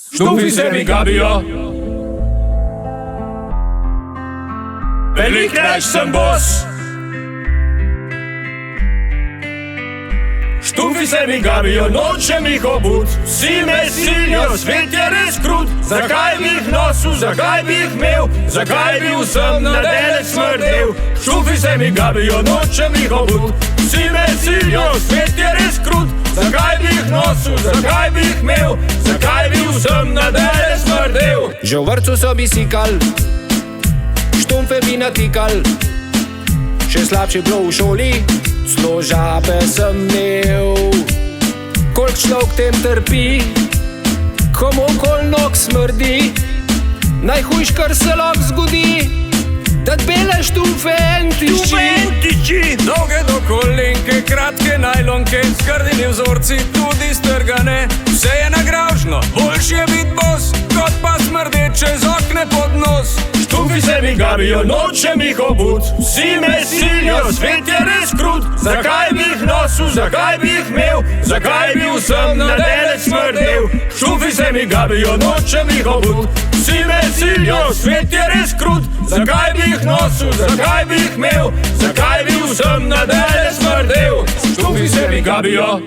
Štufi se mi gabijo, velik reč sem bos. Štufi se mi gabijo, nočem jih obut. Vsi me silijo, svet je res krut. Zakaj bi jih nosil, zakaj bi jih imel, zakaj bi vsem na delec smrdel. Štufi se mi gabijo, nočem jih obut. Vsi me silijo, svet je res krut. Zakaj bi jih nosil, zakaj bi jih imel, zakaj bi vsem na delec smrdel. Že v vrtcu so bisikal, štumfe bi natikal. Še slabše bilo v šoli, zelo žabe sem imel. Kolik človek tem trpi, komu okoli nog smrdi. Najhujš, kar se lahko zgodi, da bele štumfe en tišči. Dolge do kolenke, kratke najlonke, s grdimi vzorci, tudi strgane. Vse je nagravžno, boljš je bit bos, kot pa smrdeče z okne pod nos. Štufi se mi gabijo, nočem jih obut. Vsi me silijo, svet je res krut. Zakaj bi jih nosil, zakaj bi jih imel, zakaj bi vsem na delec smrdel. Štufi se mi gabijo, nočem jih obut. Vsi me silijo, svet je res krut. Zakaj bi jih nosil, zakaj bi jih imel, zakaj bi vsem na delec smrdel. Štufi se mi gabijo.